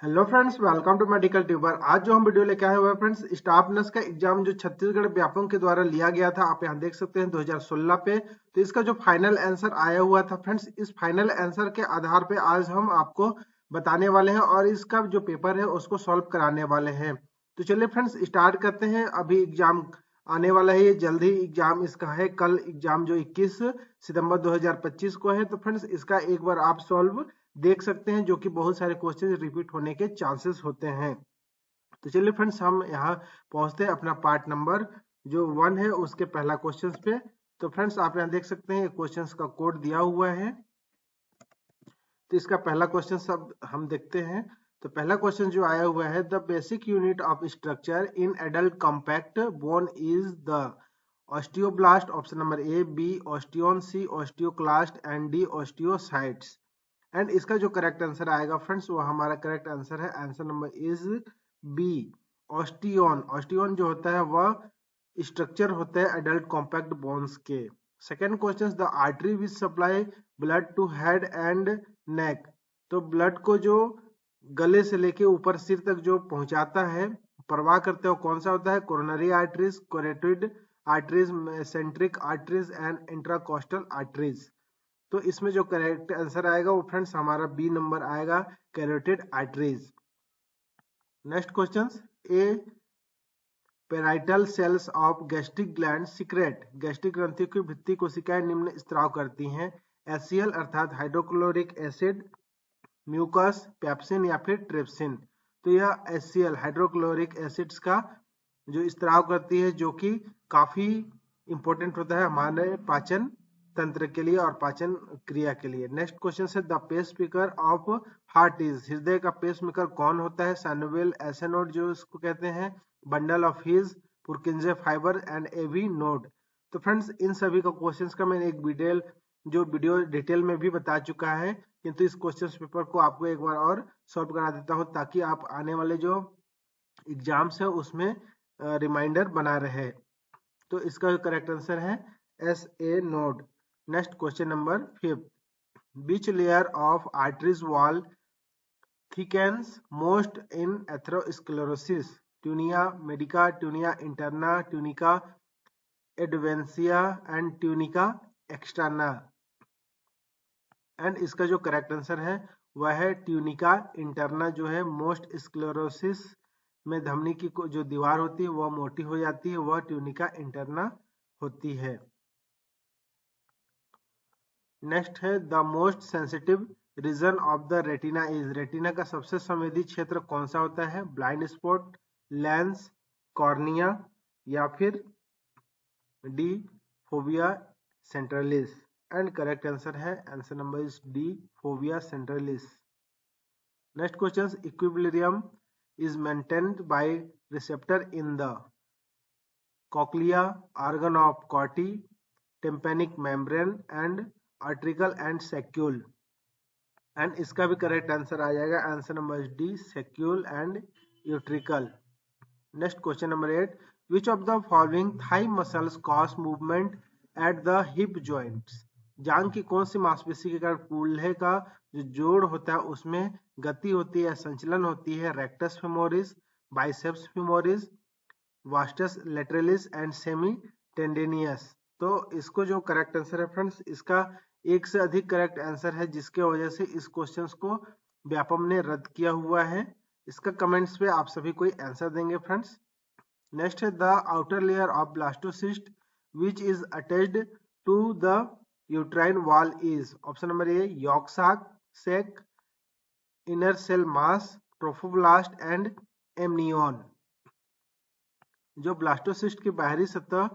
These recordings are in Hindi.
Hello friends, welcome to medical tuber. आज जो हम वीडियो लेके आए हुए हैं फ्रेंड्स, स्टाफ नर्स का एग्जाम जो छत्तीसगढ़ व्यापम के द्वारा लिया गया था, आप यहाँ देख सकते हैं 2016 पे। तो इसका जो फाइनल आंसर आया हुआ था फ्रेंड्स, इस फाइनल आंसर के आधार पे आज हम आपको बताने वाले हैं और इसका जो पेपर है उसको सॉल्व कराने वाले हैं। तो चलिए फ्रेंड्स स्टार्ट करते हैं। अभी एग्जाम आने वाला है, ये जल्द ही एग्जाम इसका है। कल एग्जाम जो 21 सितंबर 2025 को है। तो फ्रेंड्स इसका एक बार आप सॉल्व देख सकते हैं, जो कि बहुत सारे क्वेश्चन रिपीट होने के चांसेस होते हैं। तो चलिए फ्रेंड्स हम यहाँ पहुंचते हैं अपना पार्ट नंबर जो 1 है उसके पहला क्वेश्चन पे। तो फ्रेंड्स आप यहाँ देख सकते हैं क्वेश्चन का कोड दिया हुआ है। तो इसका पहला क्वेश्चन सब हम देखते हैं। तो पहला क्वेश्चन जो आया हुआ है, the basic unit of structure in adult compact bone is the osteoblast. Option number A, B osteon, C osteoclast and D osteocytes. And इसका जो करेक्ट आंसर आएगा फ्रेंड्स, वो हमारा करेक्ट आंसर है। Answer number is B, osteon. Osteon जो होता है वह स्ट्रक्चर होता है एडल्ट कॉम्पैक्ट बोन्स के। Second question, the artery which supply blood to head and neck. तो ब्लड को जो गले से लेके ऊपर सिर तक जो पहुंचाता है, प्रवाह करते हो, कौन सा होता है? Coronary arteries, carotid arteries, centric arteries and intracostal arteries. तो इसमें जो करेक्ट आंसर आएगा वो फ्रेंड्स हमारा बी नंबर आएगा, carotid arteries. Next question, a parietal cells of gastric gland secrete. गैस्ट्रिक ग्रंथि की भित्ति कोशिकाएं निम्न स्त्राव करती हैं, एचसीएल अर्थात हाइड्रोक्लोरिक एसिड, म्यूकस, पेप्सिन या फिर ट्रिप्सिन। तो यह एचसीएल हाइड्रोक्लोरिक एसिड्स का जो स्त्राव करती है, जो कि काफी इंपॉर्टेंट होता है हमारे पाचन तंत्र के लिए और पाचन क्रिया के लिए। नेक्स्ट क्वेश्चन है, the pacemaker of heart is. हृदय का पेस मेकर कौन होता है? सैनुअल एसे नोड जो इसको कहते हैं, bundle of His, Purkinje fibre and AV node. तो फ्रेंड्स इन सभी का क्वेश्चंस का मैंने एक वीडियो डिटेल में भी बता चुका है, किंतु इस क्वेश्चन पेपर को आपको एक बार और सॉल्व करा देता हूं, ताकि आप आने वाले जो एग्जाम्स है उसमें रिमाइंडर बना रहे। तो इसका करेक्ट आंसर है S A node. Next question number 5, which layer of arteries wall thickens most in atherosclerosis? tunia medica, tunia interna, tunica adventitia and tunica externa। And इसका जो करेक्ट आंसर है वह है ट्यूनिका इंटरना, जो है मोस्ट स्क्लेरोसिस में धमनी की जो दीवार होती है वह मोटी हो जाती है, वह ट्यूनिका इंटरना होती है। नेक्स्ट है, the most sensitive region of the retina is. Retina का सबसे संवेदी क्षेत्र कौन सा होता है? ब्लाइंड स्पॉट, लेंस, कॉर्निया या फिर D fovea centralis. And correct answer है answer number is D, fovea centralis. Next question, equilibrium is maintained by receptor in the cochlea, organ of Corti, tympanic membrane and utricle and saccule. And इसका भी करेक्ट आंसर आ जाएगा, answer number D, saccule and utricle. Next question number 8, which of the following thigh muscles cause movement at the hip joints. जांग की कौन सी मांसपेशी के कारण कूल्हे का जो जोड़ होता है उसमें गति होती है, संचलन होती है? Rectus femoris, biceps femoris, vastus lateralis and semi tendinosus. तो इसको जो करेक्ट आंसर है फ्रेंड्स, इसका एक से अधिक करेक्ट आंसर है, जिसके वजह से इस क्वेश्चन को व्यापम ने रद्द किया हुआ है। इसका कमेंट्स पे आप सभी कोई आंसर देंगे फ्रेंड्स। नेक्स्ट है, the outer layer of blastocyst which is attached to the uterine wall is. Option number A, yolk sac, inner cell mass, trophoblast and amnion. जो ब्लास्टोसिस्ट की बाहरी सतह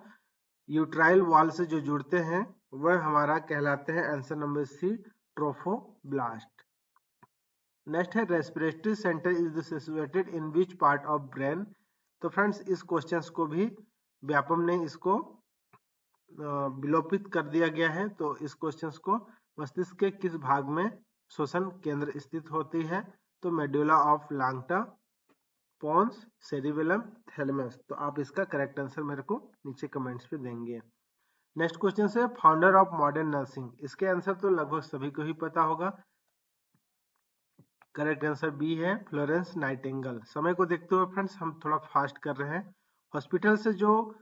यूट्राइल वॉल से जो जुड़ते हैं वह हमारा कहलाते हैं, answer number C, trophoblast. Next है, respiratory centre is situated in which part of brain. तो फ्रेंड्स इस क्वेश्चंस को भी व्यापम ने इसको विलोपित कर दिया गया है। तो इस क्वेश्चंस को मस्तिष्क के किस भाग में श्वसन केंद्र स्थित होती है? तो medulla oblongata, pons, cerebellum, thalamus. तो आप इसका करेक्ट आंसर मेरे को नीचे कमेंट्स पे देंगे। नेक्स्ट क्वेश्चन है, फाउंडर ऑफ मॉडर्न नर्सिंग। इसके आंसर तो लगभग सभी को ही पता होगा, करेक्ट आंसर बी है फ्लोरेंस नाइटिंगेल। समय को देखते हुए फ्रेंड्स हम थोड़ा फास्ट कर रहे हैं। हॉस्पिटल से जो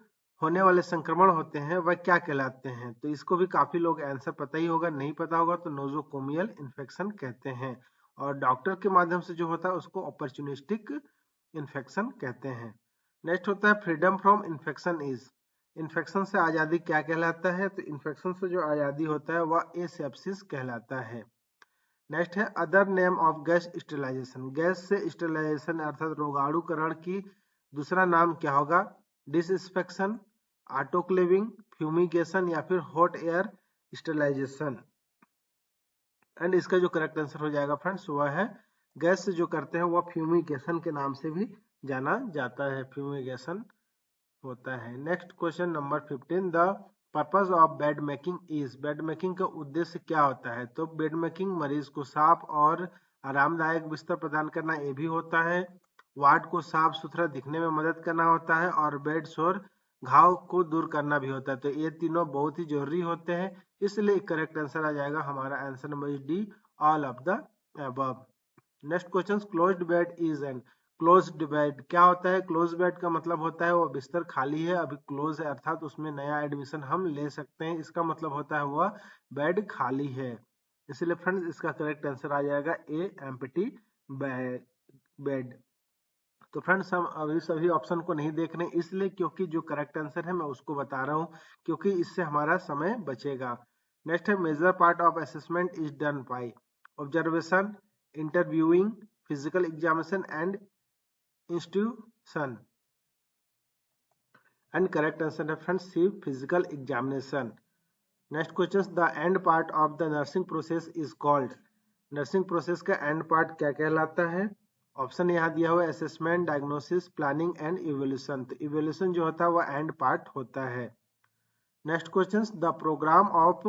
होने वाले संक्रमण होते हैं वह क्या कहलाते हैं? तो इसको भी काफी लोग आंसर पता ही होगा, नहीं पता होगा तो नोजोकोमियल इन्फेक्शन कहते हैं। और डॉक्टर के माध्यम से जो होता है उसको अपॉर्चुनिस्टिक इन्फेक्शन कहते हैं। नेक्स्ट होता है freedom from infection is. Infection से आजादी क्या कहलाता है? तो इन्फेक्शन से जो आजादी होता है वह एसेप्सिस कहलाता है। नेक्स्ट है other name of gas sterilisation. Gas से स्टेरिलाइजेशन अर्थात रोगाणुकरण की दूसरा नाम क्या होगा? डिसइंफेक्शन, ऑटोक्लेविंग, फ्यूमिगेशन या फिर हॉट एयर स्टेरिलाइजेशन। एंड इसका जो करेक्ट आंसर हो जाएगा फ्रेंड्स वह है गैस से जो करते हैं वह फ्यूमिगेशन के नाम से भी जाना जाता है, फ्यूमिगेशन होता है। Next question number 15, the purpose of bed making is. Bed making का उद्देश्य क्या होता है? तो बेड मेकिंग मरीज को साफ और आरामदायक बिस्तर प्रदान करना ये भी होता है, वार्ड को साफ सुथरा दिखने में मदद करना होता है और बेड शोर घाव को दूर करना भी होता है। तो ये तीनों बहुत ही जरूरी होते हैं, इसलिए करेक्ट आंसर आ जाएगा हमारा answer number D, all of the above. Next question, closed bed is an. Closed bed क्या होता है? क्लोज बेड का मतलब होता है वो बिस्तर खाली है, अभी क्लोज है अर्थात उसमें नया एडमिशन हम ले सकते हैं, इसका मतलब होता है वह बेड खाली है। इसलिए फ्रेंड्स इसका करेक्ट आंसर आ जाएगा ए, एम्प्टी बेड। तो फ्रेंड्स हम अभी सभी ऑप्शन को नहीं देख रहे इसलिए क्योंकि जो करेक्ट आंसर है मैं उसको बता रहा हूँ, क्योंकि इससे हमारा समय बचेगा। नेक्स्ट है major part of assessment is done by observation, interviewing, physical examination and institution. And correct answer है friends C, physical examination. Next question, the end part of the nursing process is called. Nursing process का एंड पार्ट क्या कहलाता है? ऑप्शन यहाँ दिया हुआ है assessment, diagnosis, planning and evolution. तो इवोल्यूशन जो होता है वह एंड पार्ट होता है। Next question, the programme of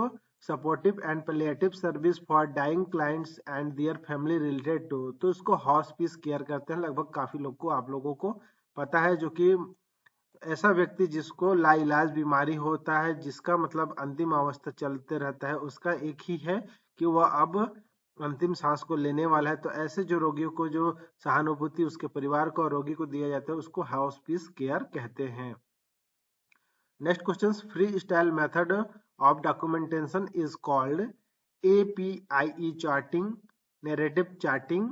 supportive and palliative service for dying clients and their family related to. तो इसको हॉस्पिस केयर करते हैं, लगभग काफी लोग को आप लोगों को पता है, जो कि ऐसा व्यक्ति जिसको लाइलाज बीमारी होता है, जिसका मतलब अंतिम अवस्था चलते रहता है, उसका एक ही है कि वह अब अंतिम सांस को लेने वाला है। तो ऐसे जो रोगियों को जो सहानुभूति उसके परिवार को और रोगी को दिया जाता है उसको हॉस्पिस केयर कहते हैं। Next question, free style method of documentation is called APIE charting, narrative charting,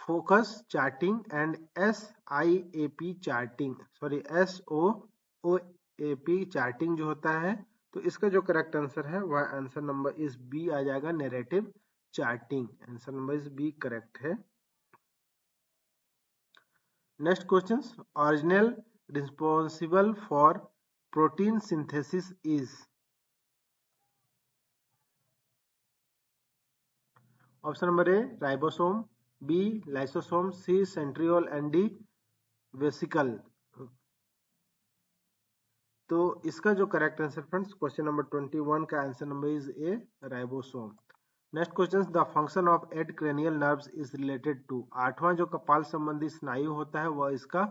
focus charting and SIAP charting, sorry SOOAP charting जो होता है। तो इसका जो करेक्ट आंसर है वह आंसर नंबर इस बी आ जाएगा, narrative charting. Answer number is B correct है। Next question, original responsible for protein synthesis is. Option number A ribosome, B lysosome, C centriole and D vesicle. तो इसका जो correct answer friends question number 21 का answer number is A, ribosome. Next question, the function of 8 cranial nerves is related to. आठवां जो कपाल संबंधी स्नायु होता है वह इसका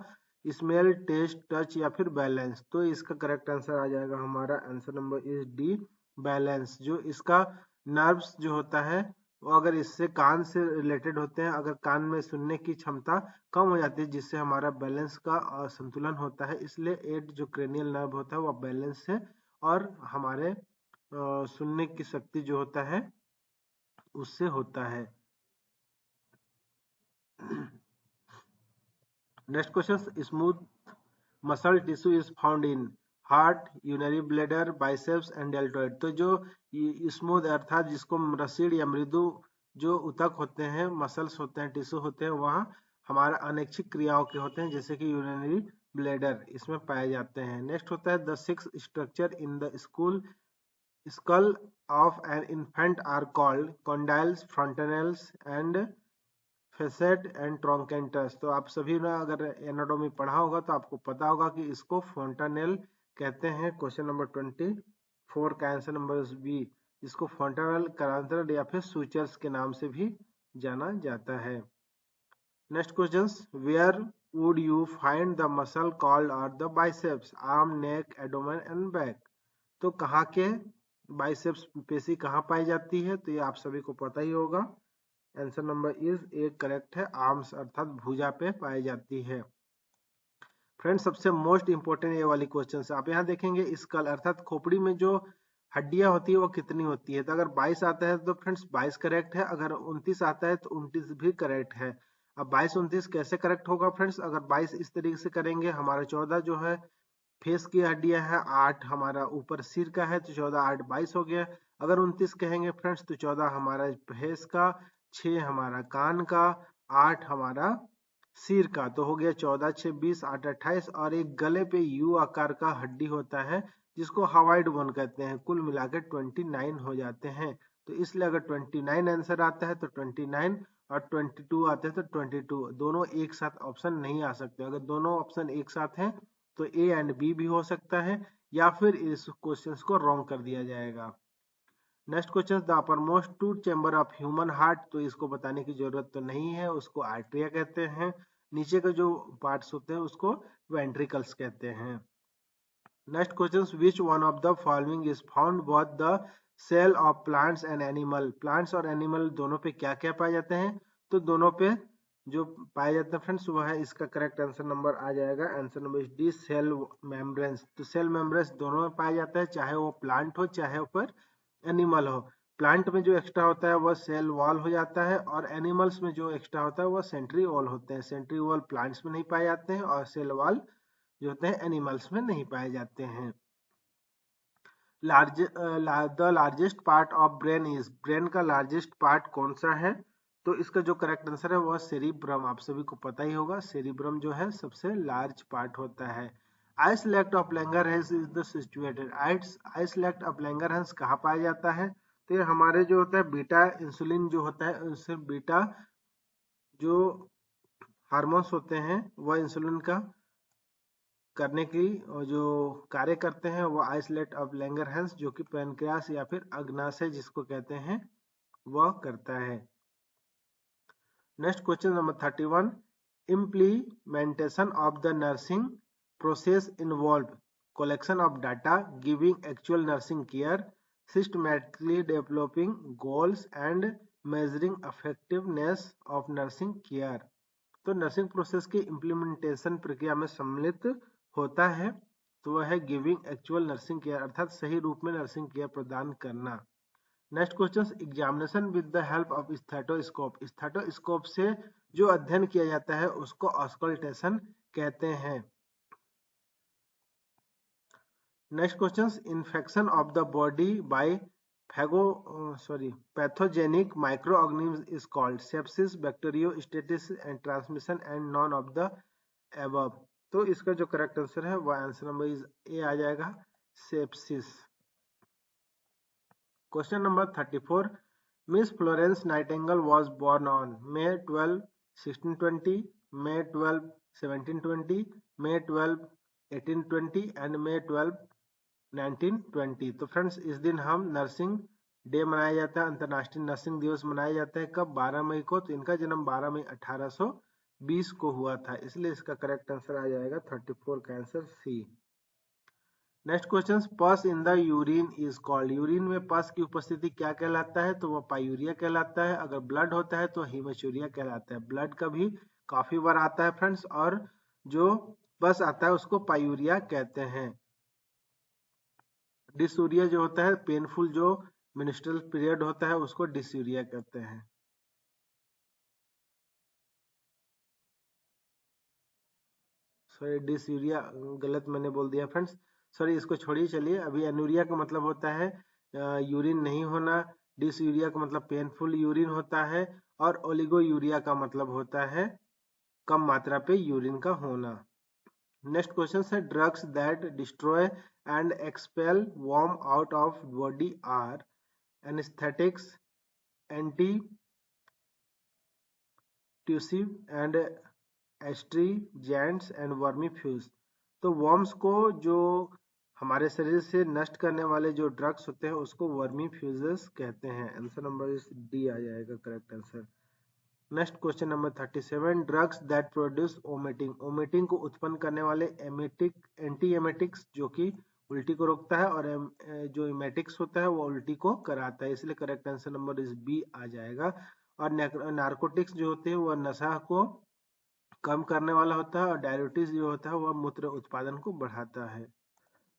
स्मेल, टेस्ट, टच या फिर बैलेंस। तो इसका करेक्ट आंसर आ जाएगा हमारा answer number is D, balance. जो इसका नर्व्स जो होता है वो अगर इससे कान से रिलेटेड होते हैं, अगर कान में सुनने की क्षमता कम हो जाती है जिससे हमारा बैलेंस का असंतुलन होता है, इसलिए 8 जो क्रेनियल नर्व होता है वह बैलेंस है और हमारे सुनने की शक्ति जो होता है उससे होता है। Next question, smooth muscle tissue is found in heart, urinary bladder, biceps and deltoid. तो जो स्मूथ अर्थात जिसको रसीड या मृदु जो उतक होते हैं, मसल्स होते हैं, टिश्यू होते हैं, वहाँ हमारा अनैच्छिक क्रियाओं के होते हैं, जैसे कि यूरिनरी ब्लैडर इसमें पाए जाते हैं। नेक्स्ट होता है the 6 structure in the skull of an infant are called condyles, fontanelles and facet and trochanters. तो आप सभी ने अगर एनाटॉमी पढ़ा होगा तो आपको पता होगा कि इसको फोंटानेल कहते हैं। क्वेश्चन नंबर 24 का आंसर नंबर बी, इसको फोंटानेल करांतर या फिर सूचर्स के नाम से भी जाना जाता है। Next question, where would you find the muscle called are the biceps, arm, neck, abdomen and back. तो कहाँ के बाइसेप्स पेशी कहाँ पाई जाती है? तो ये आप सभी को पता ही होगा, answer number is A correct है। आर्म्स अर्थात भुजा पे पाई जाती है। फ्रेंड्स सबसे मोस्ट इंपोर्टेंट ये वाली क्वेश्चन है। आप यहाँ देखेंगे स्कल अर्थात खोपड़ी में जो हड्डियां होती है वो कितनी होती है। तो अगर 22 आता है तो फ्रेंड्स 22 करेक्ट है, अगर 29 आता है तो 29 भी करेक्ट है। अब 22 29 कैसे करेक्ट होगा फ्रेंड्स? अगर 22 इस तरीके से करेंगे, हमारा 14 जो है फेस की हड्डियां है, 8 हमारा ऊपर सिर का है, तो 14 8 22 हो गया। अगर 29 कहेंगे फ्रेंड्स तो 14 हमारा फेस का, 6 हमारा कान का, 8 हमारा सिर का, तो हो गया 14 6 20 8 28। और एक गले पे यू आकार का हड्डी होता है जिसको हवाइड बोन कहते हैं। कुल मिलाकर 29 हो जाते हैं। तो इसलिए अगर 29 आंसर आता है तो 29 और 22 आते हैं तो 22, दोनों एक साथ ऑप्शन नहीं आ सकते। अगर दोनों ऑप्शन एक साथ हैं तो ए एंड बी भी हो सकता है, या फिर इस क्वेश्चन को रॉन्ग कर दिया जाएगा। Next question, the uppermost two chamber of human heart, तो इसको बताने की जरूरत तो नहीं है, उसको आर्टरिया कहते हैं। नीचे के जो पार्ट्स होते हैं उसको वेंट्रिकल्स कहते हैं। Next question, which one of the following is found both the cell of plants and animal, plants और एनिमल दोनों पे क्या क्या पाए जाते हैं? तो दोनों पे जो पाए जाते हैं फ्रेंड्स वह है, इसका करेक्ट आंसर नंबर आ जाएगा, answer number is D, cell membranes. तो सेल मेम्ब्रेन्स दोनों में पाया जाता है, चाहे वो प्लांट हो चाहे फिर एनिमल हो। प्लांट में जो एक्स्ट्रा होता है वह सेल वॉल हो जाता है, और एनिमल्स में जो एक्स्ट्रा होता है वह सेंट्री वॉल होते हैं। सेंट्री वॉल प्लांट्स में नहीं पाए जाते हैं, और सेल वॉल जो होते हैं एनिमल्स में नहीं पाए जाते हैं। The largest part of brain is, brain का लार्जेस्ट पार्ट कौन सा है? तो इसका जो करेक्ट आंसर है वह सेरिब्रम। आप सभी को पता ही होगा, सेरिब्रम जो है सबसे लार्ज पार्ट होता है। Islet of Langerhans is the situated, islet of Langerhans कहाँ पाया जाता है? तो ये हमारे जो होता है बीटा इंसुलिन जो होता है, उससे बीटा जो हार्मोन्स होते हैं वह इंसुलिन का करने की जो कार्य करते हैं वो आइसलेट ऑफ लैंगरहैंस, जो कि पैनक्रियास या फिर अग्नाशय जिसको कहते हैं, वह करता है। Next question number 31, implementation of the nursing process involve collection of data, giving actual nursing care, systematically developing goals and measuring effectiveness of nursing care। तो नर्सिंग प्रोसेस की इम्प्लीमेंटेशन प्रक्रिया में सम्मिलित होता है, तो वह है गिविंग एक्चुअल नर्सिंग केयर, अर्थात सही रूप में नर्सिंग केयर प्रदान करना। Next question, examination with the help of stethoscope, stethoscope से जो अध्ययन किया जाता है उसको ऑस्कल्टेशन कहते हैं। Next question, infection of the body by pathogenic microorganism is called sepsis, bacteriostasis and transmission and none of the above. तो इसका जो करेक्ट आंसर है वह आंसर नंबर इज ए आ जाएगा, sepsis. Question number 34, miss Florence Nightingale was born on May 12, 1620, May 12, 1720, May 12, 1820 and May 12, 1920। तो फ्रेंड्स इस दिन हम नर्सिंग डे मनाया जाता है, अंतर्राष्ट्रीय नर्सिंग दिवस मनाया जाता है। कब? 12 मई को। तो इनका जन्म 12 मई 1820 को हुआ था, इसलिए इसका करेक्ट आंसर आ जाएगा 34 का आंसर सी। नेक्स्ट क्वेश्चन, पस in the urine is called, urine में पस की उपस्थिति क्या कहलाता है? तो वह पायूरिया कहलाता है। अगर ब्लड होता है तो हीमोचूरिया कहलाता है। ब्लड का भी काफी बार आता है फ्रेंड्स, और जो पस आता है उसको पायूरिया कहते हैं। डिसूरिया जो होता है, पेनफुल जो मिनिस्ट्रल पीरियड होता है उसको डिसूरिया कहते हैं। सॉरी, डिसूरिया गलत मैंने बोल दिया फ्रेंड्स, सॉरी, इसको छोड़िए। चलिए, अभी एनुरिया का मतलब होता है यूरिन नहीं होना, डिसयूरिया का मतलब पेनफुल यूरिन होता है, और ओलिगो यूरिया का मतलब होता है कम मात्रा पे यूरिन का होना। नेक्स्ट क्वेश्चन है, drugs that destroy and expel worm out of body are anaesthetics, anti tussive and astringents and vermifuge. तो वर्म्स को जो हमारे शरीर से नष्ट करने वाले जो ड्रग्स होते हैं उसको वर्मीफ्यूजेस कहते हैं। आंसर नंबर इस डी आ जाएगा correct answer. Next question number 37, drugs that produce vomiting, vomiting को उत्पन्न करने वाले एंटी एमेटिक्स जो कि उल्टी को रोकता है, और जो इमेटिक्स होता है वो उल्टी को कराता है, इसलिए correct answer number is B आ जाएगा। और नार्कोटिक्स जो होते हैं वह नशा को कम करने वाला होता है और डायबिटीज जो होता है वह मूत्र उत्पादन को बढ़ाता है।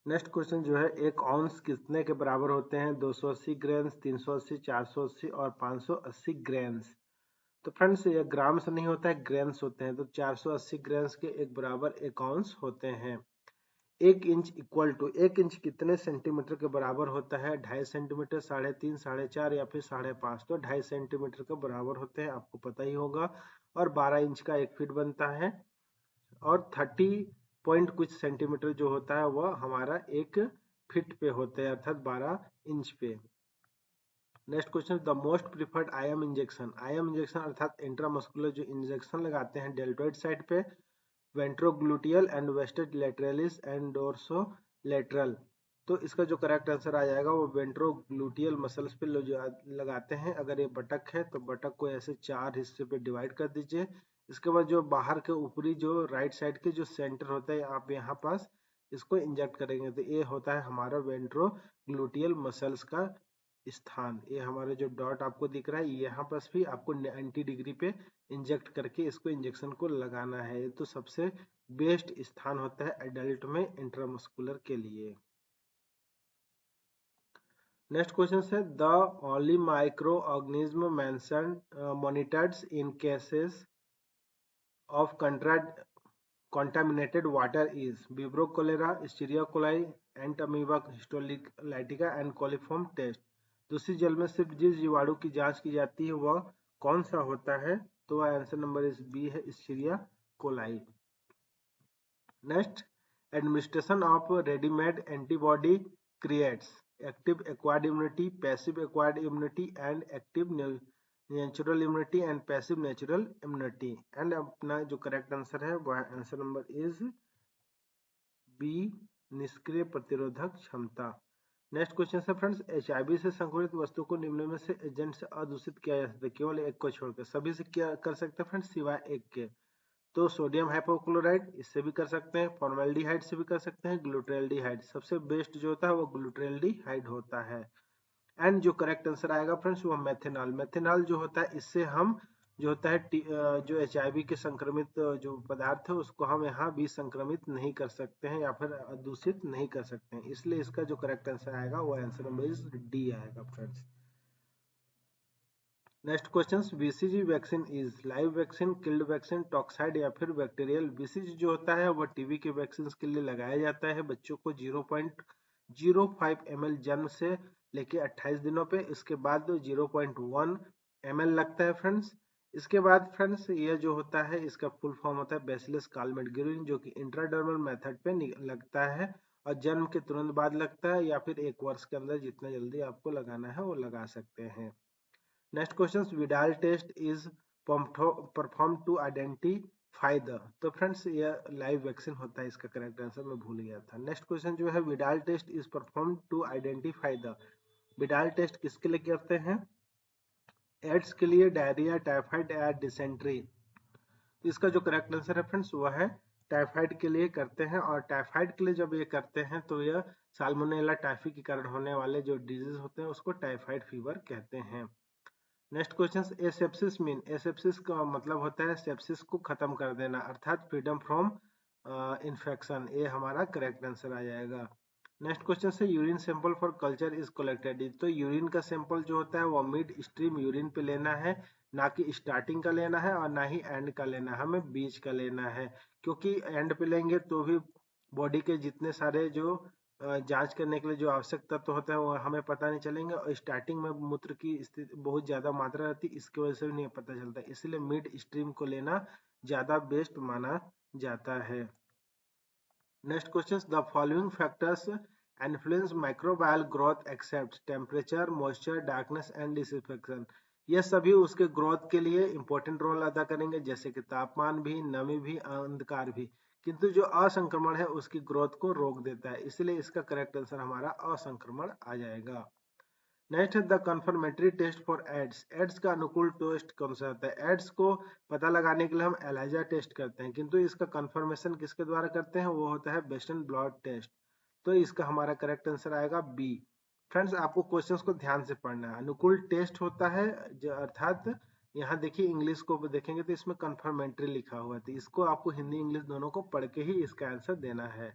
नेक्स्ट क्वेश्चन जो है, एक औंस कितने के बराबर होते हैं? 280 ग्राम्स, 380, 480 और 580 ग्राम्स। तो फ्रेंड्स ये ग्राम्स नहीं होता है, ग्राम्स होते हैं। तो 480 ग्राम्स के एक बराबर एक औंस होते हैं। 1 इंच इक्वल टू, 1 इंच कितने सेंटीमीटर के बराबर होता है? 2.5 सेंटीमीटर, 3.5, 4.5 या फिर 5.5। तो 2.5 सेंटीमीटर के बराबर होते हैं, आपको पता ही होगा। और 12 इंच का 1 फीट बनता है। और 30 पॉइंट कुछ सेंटीमीटर जो होता है वह हमारा 1 फीट पे होते हैं, अर्थात 12 इंच पे। Next question, the most preferred IM injection. IM injection अर्थात इंट्रामस्कुलर जो इंजेक्शन लगाते हैं डेल्टोइड साइड पे, ventrogluteal and vastus lateralis and dorsolateral. तो इसका जो करेक्ट आंसर आ जाएगा वो वेंट्रोग्लूटियल मसल्स पे लगाते हैं। अगर ये बटक है तो बटक को ऐसे 4 हिस्से पे डिवाइड कर दीजिए। इसके बाद जो बाहर के ऊपरी जो राइट साइड के जो सेंटर होता है आप यहाँ पास इसको इंजेक्ट करेंगे तो ये होता है हमारा वेंट्रोग्लूटियल मसल्स का स्थान। ये हमारे जो डॉट आपको दिख रहा है यहाँ पास भी आपको 90 डिग्री पे इंजेक्ट करके इसको इंजेक्शन को लगाना है। तो सबसे बेस्ट स्थान होता है एडल्ट में इंट्रामस्कुलर के लिए। नेक्स्ट क्वेश्चन है, the only micro organism mentioned monitored in cases of contaminated water is Vibrio cholera, Escherichia coli, Entamoeba histolytica and coliform test। दूषित जल में सिर्फ जिस जीवाणु की जांच की जाती है वह कौन सा होता है? तो वह आंसर नंबर इस बी है, Escherichia coli। Next, administration of readymade antibody creates active acquired immunity, passive acquired immunity and active natural immunity and passive natural immunity. And अपना जो करेक्ट आंसर है वह आंसर नंबर इज बी, निष्क्रिय प्रतिरोधक क्षमता। नेक्स्ट क्वेश्चन है फ्रेंड्स, एचआईवी से संक्रमित वस्तु को निम्न में से एजेंट से अदूषित किया जा सकता है केवल एक को छोड़कर। सभी से क्या कर सकते हैं फ्रेंड्स सिवाय एक के। तो सोडियम हाइपोक्लोराइड इससे भी कर सकते हैं, फॉर्मेल्डिहाइड से भी कर सकते हैं, ग्लूटाल्डिहाइड। सबसे बेस्ट जो होता है वो ग्लूटाल्डिहाइड होता है। एंड जो करेक्ट आंसर आएगा फ्रेंड्स वो मेथेनॉल। मेथेनॉल जो होता है इससे हम जो होता है जो एचआईवी के संक्रमित जो पदार्थ है उसको हम यहाँ भी संक्रमित नहीं कर सकते हैं या फिर दूषित नहीं कर सकते हैं, इसलिए इसका जो करेक्ट आंसर आएगा वो आंसर नंबर इज डी आएगा friends. Next question, BCG vaccine is live vaccine, killed vaccine, toxoid या फिर बैक्टीरियल। बीसीजी जो होता है वह टीबी के वैक्सीन के लिए लगाया जाता है बच्चों को 0.05 ml जन्म से लेके 28 दिनों पे। इसके बाद 0.1 ml लगता है फ्रेंड्स। इसके बाद फ्रेंड्स ये जो होता है इसका फुल फॉर्म होता है बैसिलस कालमेटग्यूरिन, जो कि इंट्राडर्मल मेथड पे लगता है और जन्म के तुरंत बाद लगता है या फिर 1 वर्ष के अंदर जितना जल्दी आपको लगाना है वो लगा सकते हैं। Next question, Widal test is perform to identify the. तो फ्रेंड्स ये लाइव वैक्सीन होता है, इसका करेक्ट आंसर मैं भूल गया था। नेक्स्ट क्वेश्चन जो है, Widal test is perform to identify the. Widal test किसके लिए करते हैं? एड्स के लिए, डायरिया, टाइफाइड या डिसेंट्री। इसका जो करेक्ट आंसर है फ्रेंड्स वह है टाइफाइड के लिए करते हैं। और टाइफाइड के लिए जब ये करते हैं तो यह साल्मोनेला टाइफी के कारण होने वाले जो डिजीज होते हैं उसको टाइफाइड फीवर कहते हैं। Next question, asepsis mean. Asepsis का मतलब होता है सेप्सिस को खत्म कर देना अर्थात फ्रीडम फ्रॉम इन्फेक्शन। ये हमारा करेक्ट आंसर आ जाएगा। नेक्स्ट क्वेश्चन से, urine sample for culture is collected. तो यूरिन का सैंपल जो होता है वो मिड स्ट्रीम यूरिन पे लेना है, ना कि स्टार्टिंग का लेना है और ना ही एंड का लेना है, हमें बीच का लेना है। क्योंकि एंड पे लेंगे तो भी बॉडी के जितने सारे जो जांच करने के लिए जो आवश्यक तत्व होता है वो हमें पता नहीं चलेंगे और स्टार्टिंग में मूत्र की स्थिति बहुत ज्यादा मात्रा रहती है, इसकी वजह से भी नहीं पता चलता, इसलिए मिड स्ट्रीम को लेना ज्यादा बेस्ट माना जाता है। Next question, the following factors influence microbial growth except temperature, moisture, darkness and disinfection. ये सभी उसके ग्रोथ के लिए इंपॉर्टेंट रोल अदा करेंगे, जैसे कि तापमान भी, नमी भी, अंधकार भी। किंतु जो असंक्रमण है उसकी ग्रोथ को रोक देता है, इसलिए इसका करेक्ट आंसर हमारा असंक्रमण आ जाएगा। नेक्स्ट है the confirmatory test for AIDS. AIDS का अनुकूल टेस्ट कौन सा होता है? एड्स को पता लगाने के लिए हम एलाइजा टेस्ट करते हैं, किंतु इसका कंफर्मेशन किसके द्वारा करते हैं? वो होता है वेस्टर्न ब्लॉट टेस्ट। तो इसका हमारा करेक्ट आंसर आएगा बी। फ्रेंड्स आपको क्वेश्चंस को ध्यान से पढ़ना है। अनुकूल टेस्ट होता है अर्थात यहाँ देखिए इंग्लिश को देखेंगे तो इसमें कन्फर्मेंट्री लिखा हुआ है, तो इसको आपको हिंदी इंग्लिश दोनों को पढ़ के ही इसका आंसर देना है।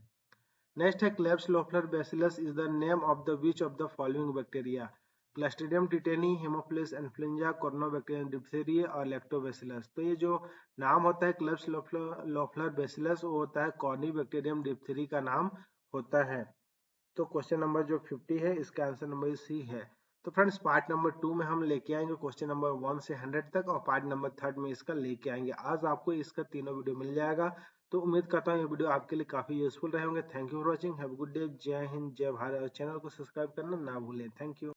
नेक्स्ट है Klebs bacillus is the name of the which of the following bacteria? Clostridium tetani, Haemophilus influenzae, Corynebacterium diphtheriae और लैक्टोबैसिलस। तो ये जो नाम होता है क्लेब्स लोफलर बैसिलस वो होता है कॉर्नीबैक्टीरियम डिप्थीरी का नाम होता है। तो क्वेश्चन नंबर जो 50 है इसका आंसर नंबर सी है। तो फ्रेंड्स पार्ट नंबर 2 में हम लेके आएंगे क्वेश्चन नंबर 1 से 100 तक और पार्ट नंबर 3 में इसका लेके आएंगे। आज आपको इसका तीनों वीडियो मिल जाएगा। तो उम्मीद करता हूँ ये वीडियो आपके लिए काफी यूजफुल रहे होंगे। Thank you for watching, have a good day, जय हिंद जय भारत। चैनल को सब्सक्राइब करना ना भूलें। Thank you.